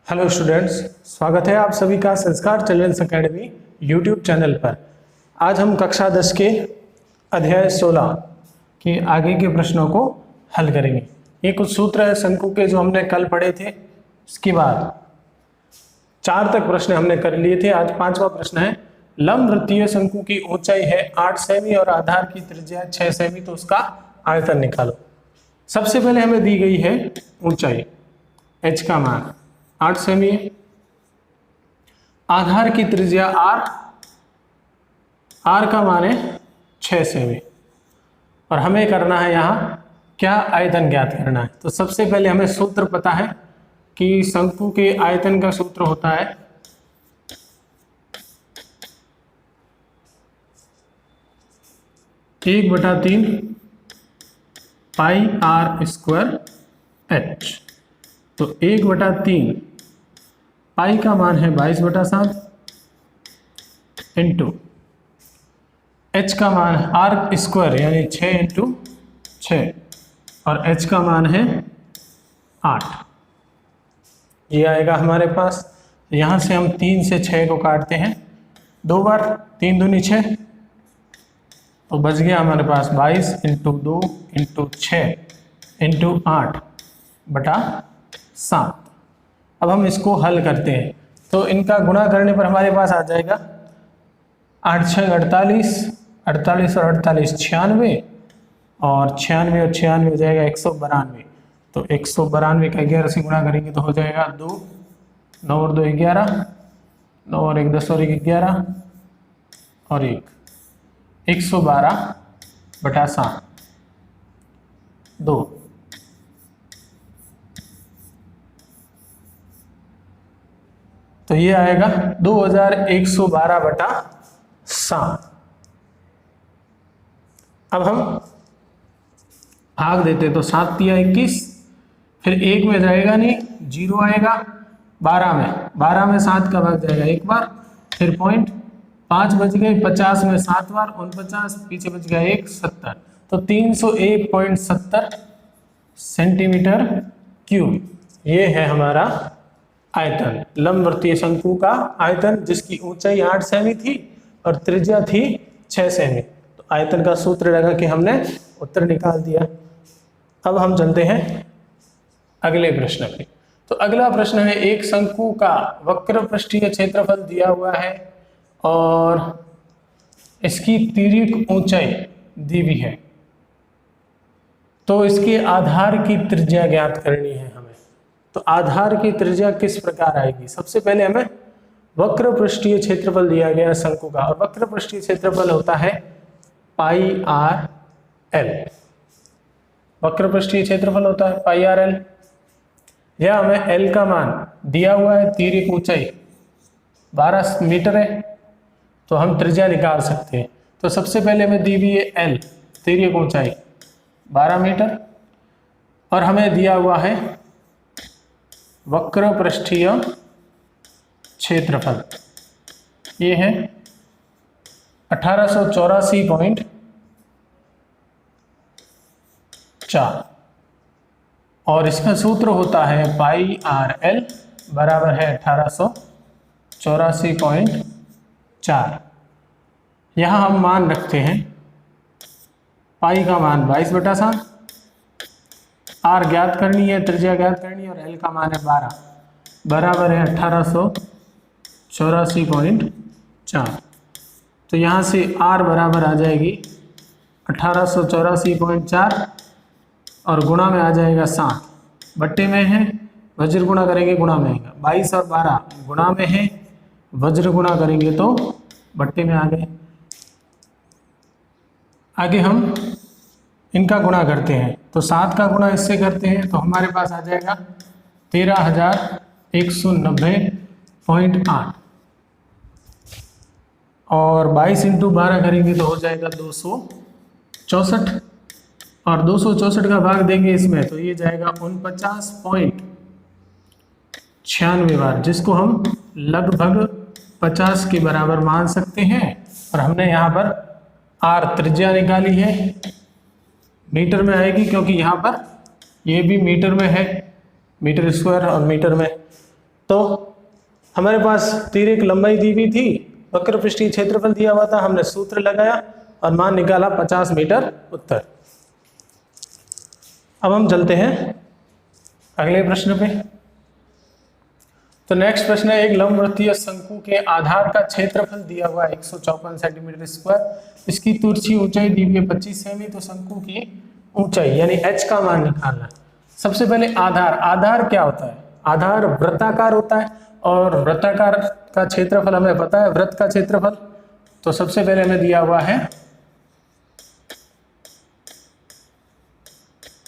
Hello students, स्वागत है आप सभी का संस्कार चिल्ड्रंस एकेडमी यूट्यूब चैनल पर। आज हम कक्षा 10 के अध्याय 16 के आगे के प्रश्नों को हल करेंगे। ये कुछ सूत्र है शंकु के जो हमने कल पढ़े थे। इसके बाद 4 तक प्रश्न हमने कर लिए थे। आज 5वां प्रश्न है, लंब वृत्तीय शंकु की ऊंचाई है 8 सेमी और आधार की त्रिज्या 6 सेमी, तो उसका आयतन निकालो। सबसे पहले हमें दी गई है ऊंचाई, h का मान 8 सेमी है, आधार की त्रिज्या r का मान है 6 सेमी, और हमें करना है यहाँ क्या, आयतन ज्ञात करना है। तो सबसे पहले हमें सूत्र पता है कि शंकु के आयतन का सूत्र होता है एक बटा 3 पाई r स्क्वायर h। तो 1/3 पाई का मान है 22/7 इंटू h का मान है r स्क्वायर यानी 6 इंटू 6 और h का मान है 8। ये आएगा हमारे पास। यहाँ से हम 3 से 6 को काटते हैं 2 बार, 3 दूनी 6, तो बच गया हमारे पास 22 इंटू 2 इंटू 6 इंटू 8/7। अब हम इसको हल करते हैं तो इनका गुणा करने पर हमारे पास आ जाएगा 8 6 48, 48 और 48 96, और 96 और 96 हो जाएगा 192। तो 192 का 11 से गुणा करेंगे तो हो जाएगा 2, 9 और 2 11, 9 और 1 10 और 1 11 और 112/7 2। तो ये आएगा 2112/7। अब हम भाग देते तो 7 तिया 21, फिर 1 में जाएगा नहीं, 0 आएगा 12 में 7 का भाग जाएगा 1 बार, फिर पॉइंट 5 बच गए, 50 में 7 बार 49, पीछे बच गया 1 70। तो 301.70 सेंटीमीटर क्यूब ये है हमारा आयतन, लंबवृत्तीय शंकु का आयतन, जिसकी ऊंचाई 8 सेमी थी और त्रिज्या थी 6 सेमी। तो आयतन का सूत्र लगा के हमने उत्तर निकाल दिया। अब हम चलते हैं अगले प्रश्न पे। तो अगला प्रश्न है, एक शंकु का वक्र पृष्ठीय क्षेत्रफल दिया हुआ है और इसकी तिर्यक ऊंचाई दी हुई है, तो इसके आधार की त्रिज्या ज्ञात करनी है हमें। तो आधार की त्रिज्या किस प्रकार आएगी? सबसे पहले हमें वक्र पृष्ठीय क्षेत्रफल दिया गया शंकु का, और वक्र पृष्ठीय क्षेत्रफल होता है पाई आर एल। वक्र पृष्ठीय क्षेत्रफल होता है पाई आर एल। यह हमें एल का मान दिया हुआ है, तिर्यक ऊंचाई 12 मीटर है, तो हम त्रिज्या निकाल सकते हैं। तो सबसे पहले हमें दी हुई है एल, तिर्यक ऊंचाई 12 मीटर, और हमें दिया हुआ है वक्र पृष्ठीय क्षेत्रफल, ये है 1884.4, और इसका सूत्र होता है पाई आर एल बराबर है 1884.4। यहाँ हम मान रखते हैं पाई का मान 22/7, आर ज्ञात करनी है, त्रिज्या ज्ञात करनी है, और एल का मान है 12 बराबर है 1884.4। तो यहाँ से आर बराबर आ जाएगी 1884.4 और गुणा में आ जाएगा 7, बट्टे में है, वज्र गुणा करेंगे गुणा में आएगा 22 और 12 गुणा में है, वज्र गुणा करेंगे तो बट्टे में आ गए। आगे हम इनका गुणा करते हैं, तो 7 का गुणा इससे करते हैं तो हमारे पास आ जाएगा 13,190.8, और 22 इंटू 12 करेंगे तो हो जाएगा 264, और 264 का भाग देंगे इसमें तो ये जाएगा 49.96 बार, जिसको हम लगभग 50 के बराबर मान सकते हैं। और हमने यहाँ पर आर त्रिज्या निकाली है, मीटर में आएगी क्योंकि यहाँ पर ये भी मीटर में है, मीटर स्क्वायर और मीटर में, तो हमारे पास तीर की लंबाई दी हुई थी, वक्र पृष्ठीय क्षेत्रफल दिया हुआ था, हमने सूत्र लगाया और मान निकाला 50 मीटर उत्तर। अब हम चलते हैं अगले प्रश्न पे। तो नेक्स्ट प्रश्न है, एक लंबवृत्तीय शंकु के आधार का क्षेत्रफल दिया हुआ है 154 सेंटीमीटर स्क्वायर, इसकी तिरछी ऊंचाई दी हुई है 25 सेमी, तो शंकु की ऊंचाई यानी h का मान निकालना है। सबसे पहले आधार क्या होता है? आधार वृत्ताकार होता है और वृत्ताकार का क्षेत्रफल हमें पता है, वृत्त का क्षेत्रफल। तो सबसे पहले हमें दिया हुआ है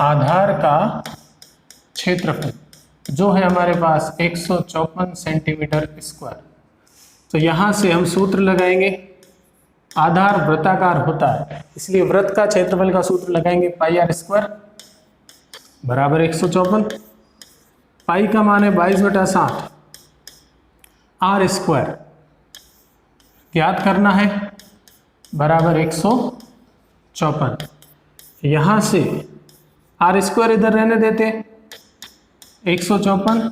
आधार का क्षेत्रफल जो है हमारे पास 154 सेंटीमीटर स्क्वायर। तो यहां से हम सूत्र लगाएंगे, आधार वृत्ताकार होता है इसलिए वृत्त का क्षेत्रफल का सूत्र लगाएंगे पाई आर स्क्वायर बराबर 154। पाई का मान है 22/60, आर स्क्वायर ज्ञात करना है बराबर 154। यहां से आर स्क्वायर इधर रहने देते, 154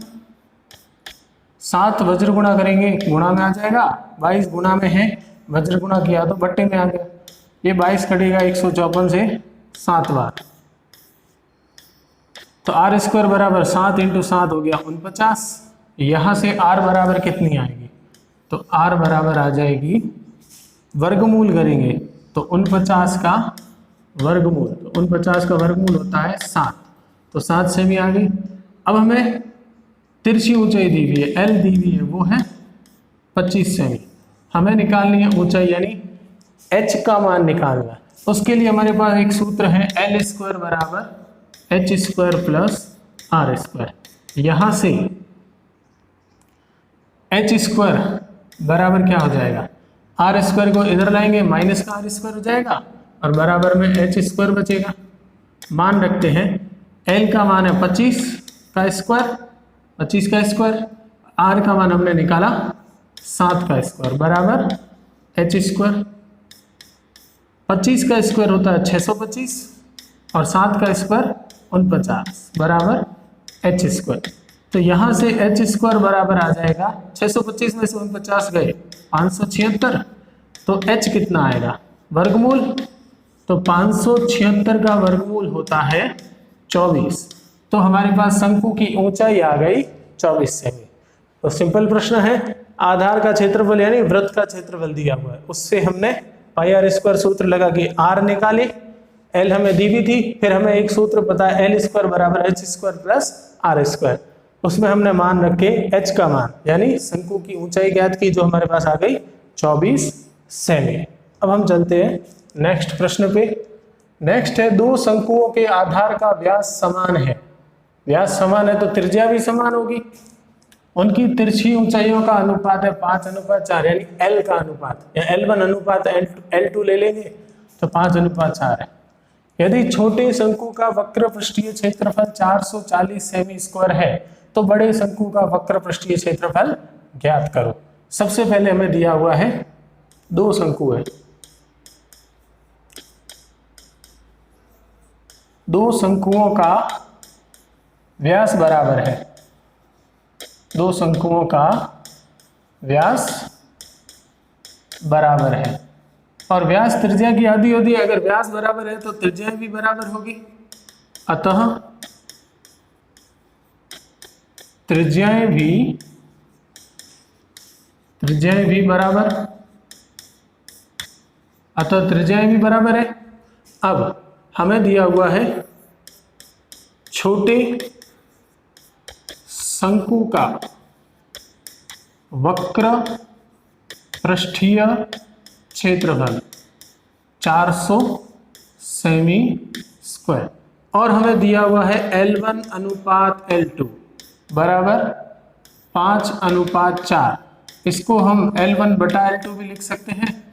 7 वज्र गुणा करेंगे, गुणा में आ जाएगा, 22 गुणा में है, वज्र गुणा किया तो बट्टे में आ गया, ये 22 कटेगा 154 से 7 बार, तो आर स्क्वायर बराबर 7 × 7 हो गया 49। यहाँ से आर बराबर कितनी आएगी? तो आर बराबर आ जाएगी, वर्गमूल करेंगे तो 49 का वर्गमूल, तो 49 का वर्गमूल होता है 7, तो 7 सेमी आ गई। अब हमें तिरछी ऊंचाई दी हुई है, एल दी हुई है, वो है 25 सेमी। हमें निकालनी है ऊंचाई यानी h का मान निकालना है। उसके लिए हमारे पास एक सूत्र है, एल स्क्वायर बराबर H square plus R square. यहाँ से एच स्क्वायर बराबर क्या हो जाएगा, आर स्क्वायर को इधर लाएंगे, माइनस का आर स्क्वायर हो जाएगा और बराबर में एच स्क्वायर बचेगा। मान रखते हैं एल का मान है 25 का स्क्वायर, 25 का स्क्वायर, आर का मान हमने निकाला 7 का स्क्वायर बराबर एच स्क्वायर। 25 का स्क्वायर होता है 625 और 7 का स्क्वायर 49 बराबर एच स्क्वायर। तो यहाँ से एच स्क्वायर बराबर आ जाएगा, 625 में से 49 गए 576, तो एच कितना आएगा वर्गमूल, तो 576 का वर्गमूल होता है 24। तो हमारे पास शंकु की ऊंचाई आ गई 24 सेमी। तो सिंपल प्रश्न है, आधार का क्षेत्रफल यानी वृत्त का क्षेत्रफल दिया हुआ है, उससे हमने पाई आर स्क्वायर सूत्र लगा के आर निकाले, एल हमें दी हुई थी, फिर हमें एक सूत्र पता है एल स्क्वायर बराबर H square plus R square, उसमें हमने मान रखे एच का मान यानी शंकु की ऊंचाई ज्ञात की जो हमारे पास आ गई 24 सेमी। अब हम चलते हैं नेक्स्ट प्रश्न पे। नेक्स्ट है, दो शंकुओं के आधार का व्यास समान है। व्यास समान है तो त्रिज्या भी समान होगी, उनकी तिरछी ऊंचाइयों का अनुपात है 5:4 यानी एल का अनुपात, या L1 अनुपात L2 ले लेंगे तो 5:4 है। यदि छोटे शंकु का वक्र पृष्ठीय क्षेत्रफल 440 सेमी स्क्वायर है तो बड़े शंकु का वक्र पृष्ठीय क्षेत्रफल ज्ञात करो। सबसे पहले हमें दिया हुआ है दो शंकु है, दो शंकुओं का व्यास बराबर है, दो शंकुओं का व्यास बराबर है और व्यास त्रिज्या की आधी होती है। अगर व्यास बराबर है तो त्रिज्या भी बराबर होगी, अतः त्रिज्याएं भी बराबर, अतः त्रिज्याएं भी बराबर है। अब हमें दिया हुआ है छोटे शंकु का वक्र पृष्ठीय क्षेत्रफल 400 सेमी स्क्वायर और हमें दिया हुआ है L1 अनुपात L2 बराबर 5:4। इसको हम L1/L2 भी लिख सकते हैं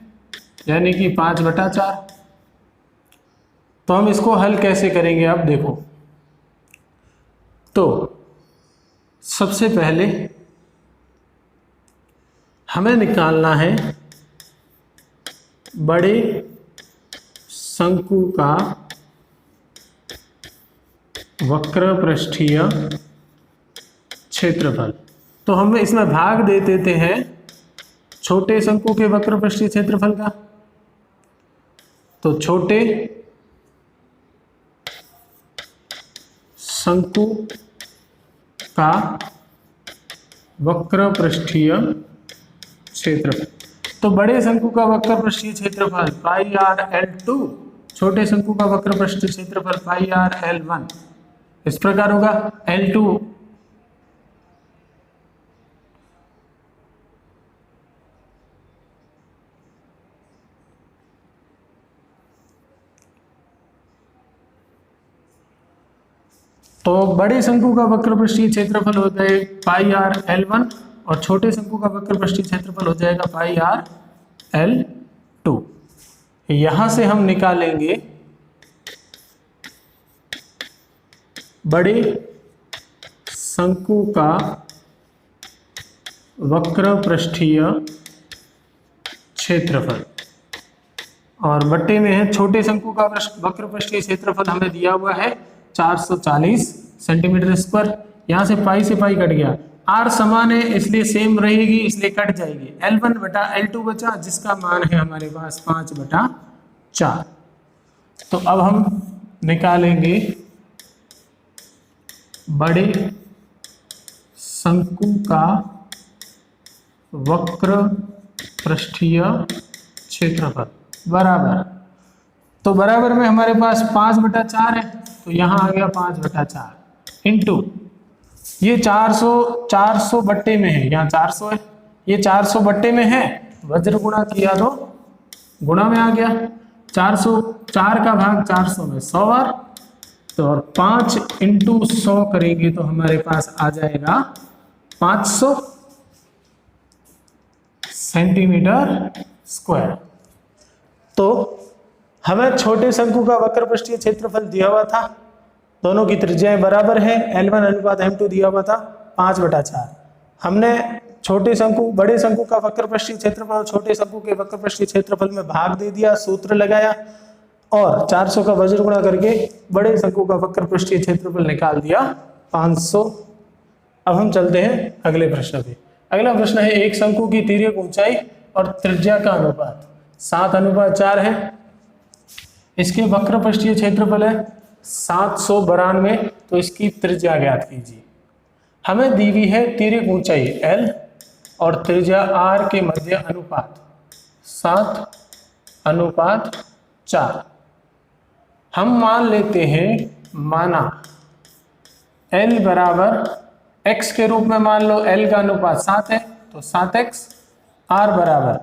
यानी कि 5/4। तो हम इसको हल कैसे करेंगे, अब देखो। तो सबसे पहले हमें निकालना है बड़े शंकु का वक्र पृष्ठीय क्षेत्रफल। तो हम इसमें भाग दे देते हैं छोटे शंकु के वक्र पृष्ठीय क्षेत्रफल का। तो छोटे शंकु का वक्र पृष्ठीय क्षेत्रफल, तो बड़े शंकु का वक्र पृष्ठीय क्षेत्रफल पाई आर L2, छोटे शंकु का वक्र पृष्ठीय क्षेत्रफल पाई आर L1। इस प्रकार होगा L2 तो बड़े शंकु का वक्र पृष्ठीय क्षेत्रफल हो जाए पाई आर L1 और छोटे शंकु का वक्र पृष्ठीय क्षेत्रफल हो जाएगा पाई आर L2। यहां से हम निकालेंगे बड़े शंकु का वक्र पृष्ठीय क्षेत्रफल और बट्टे में है छोटे शंकु का वक्र पृष्ठीय क्षेत्रफल हमें दिया हुआ है 440 सेंटीमीटर स्क्वायर। यहां से पाई कट गया, आर समान है इसलिए सेम रहेगी, इसलिए कट जाएगी। L1 बटा L2 बचा, जिसका मान है हमारे पास 5/4। तो अब हम निकालेंगे बड़े शंकु का वक्र पृष्ठीय क्षेत्रफल बराबर, तो बराबर में हमारे पास 5/4 है, तो यहां आ गया 5/4 इंटू ये 400 बट्टे में है, यहाँ 400 है, ये 400 बट्टे में है, वज्र गुणा किया तो गुणा में आ गया। 404 का भाग 400 में 100 बार, तो और 5 इंटू 100 करेंगे तो हमारे पास आ जाएगा 500 सेंटीमीटर स्क्वायर। तो हमें छोटे शंकु का वक्र पृष्ठीय क्षेत्रफल दिया हुआ था, दोनों की त्रिज्याएं बराबर है, L1 अनुपात M2 दिया हुआ था 5/4। हमने छोटे शंकु बड़े शंकु का वक्र पृष्ठीय क्षेत्रफल और छोटे शंकु के वक्र पृष्ठीय क्षेत्रफल में भाग दे दिया, सूत्र लगाया और 400 का वज्र गुणा करके बड़े शंकु का वक्र पृष्ठीय क्षेत्रफल निकाल दिया 500। अब हम चलते हैं अगले प्रश्न पे। अगला प्रश्न है एक शंकु की तिर्यक ऊंचाई और त्रिज्या का अनुपात 7:4 है। इसके वक्र पृष्ठीय क्षेत्रफल है 792, तो इसकी त्रिज्या ज्ञात कीजिए। हमें दी हुई है तिर्यक ऊंचाई L और त्रिज्या R के मध्य अनुपात 7:4। हम मान लेते हैं, माना L बराबर x के रूप में मान लो, L का अनुपात 7 है तो 7x, R बराबर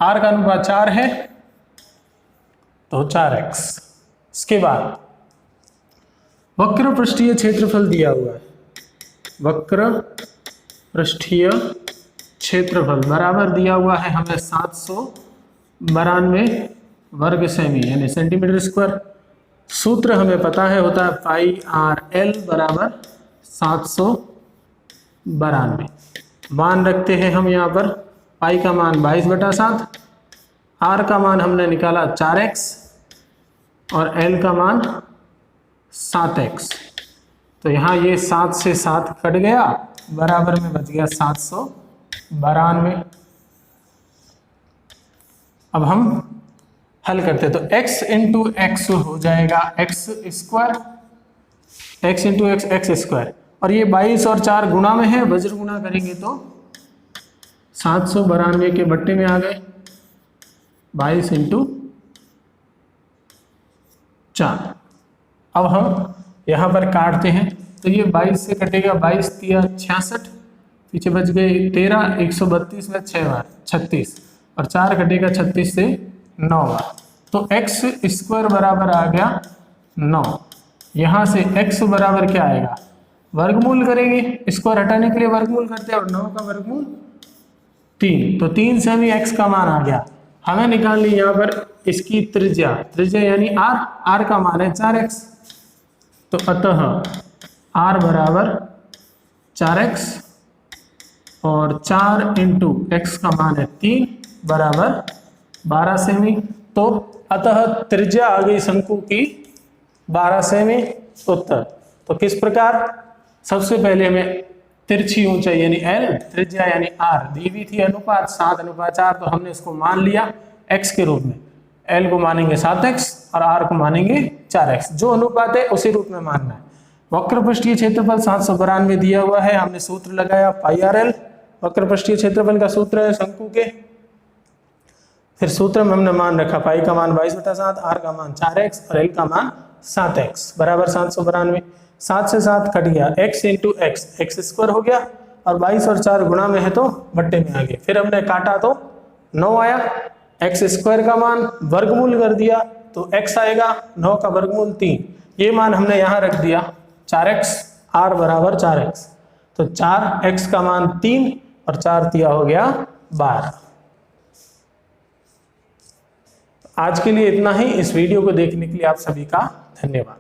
R का अनुपात 4 है तो 4x। इसके बाद वक्र पृष्ठीय क्षेत्रफल दिया हुआ है, वक्र पृष्ठीय क्षेत्रफल बराबर दिया हुआ है हमें 792 वर्ग सेमी यानी सेंटीमीटर स्क्वायर। सूत्र हमें पता है, होता है पाई आर एल बराबर 792। मान रखते हैं हम यहाँ पर, पाई का मान 22/7, आर का मान हमने निकाला 4x और एल का मान 7x। तो यहाँ ये 7 से 7 कट गया, बराबर में बच गया 792। अब हम हल करते हैं, तो x इंटू एक्स हो जाएगा x square, x into x square, और ये 22 और 4 गुणा में है, वज्र गुणा करेंगे तो 792 के बट्टे में आ गए 22 इंटू 4। अब हम यहाँ पर काटते हैं, तो ये 22 से कटेगा, 22 तिया 66, पीछे बच गए 13, 132 में 6 बार 36, और 4 कटेगा 36 से 9 बार, तो x स्क्वायर बराबर आ गया 9। यहाँ से x बराबर क्या आएगा, वर्गमूल करेंगे, स्क्वायर हटाने के लिए वर्गमूल करते हैं, और 9 का वर्गमूल 3, तो 3 से भी x का मान आ गया। हमें निकालनी यहाँ पर इसकी त्रिज्या, त्रिज्या यानी r का मान है 4x, तो अतः r बराबर 4x और 4 इंटू एक्स का मान है 3 बराबर 12 सेमी। तो अतः त्रिज्या आ गई शंकु की 12 सेमी। उत्तर तो किस प्रकार, सबसे पहले हमें तिरछी ऊंचाई यानी L, त्रिज्या यानी R दी हुई थी अनुपात 7:4, तो हमने इसको मान लिया x के रूप में। L को मानेंगे 7x और R को मानेंगे 4x, जो अनुपात है उसी रूप में मानना है। वक्र पृष्ठीय क्षेत्रफल 792 दिया हुआ है, हमने सूत्र लगाया पाई आर एल। वक्र पृष्ठीय क्षेत्रफल का सूत्र है शंकु के, फिर सूत्र में हमने मान रखा पाई का मान 22/7, आर का मान 4x और एल का मान 7x बराबर 792। 7 से 7 कट गया, x इंटू एक्स स्क्वायर हो गया, और 22 और 4 गुणा में है तो बट्टे में आ गए। फिर हमने काटा तो 9 आया, एक्स स्क्वायर का मान वर्गमूल कर दिया तो x आएगा, 9 का वर्गमूल 3, ये मान हमने यहाँ रख दिया 4x, r बराबर 4x, तो 4x का मान 3 और 4 दिया हो गया 12। आज के लिए इतना ही। इस वीडियो को देखने के लिए आप सभी का धन्यवाद।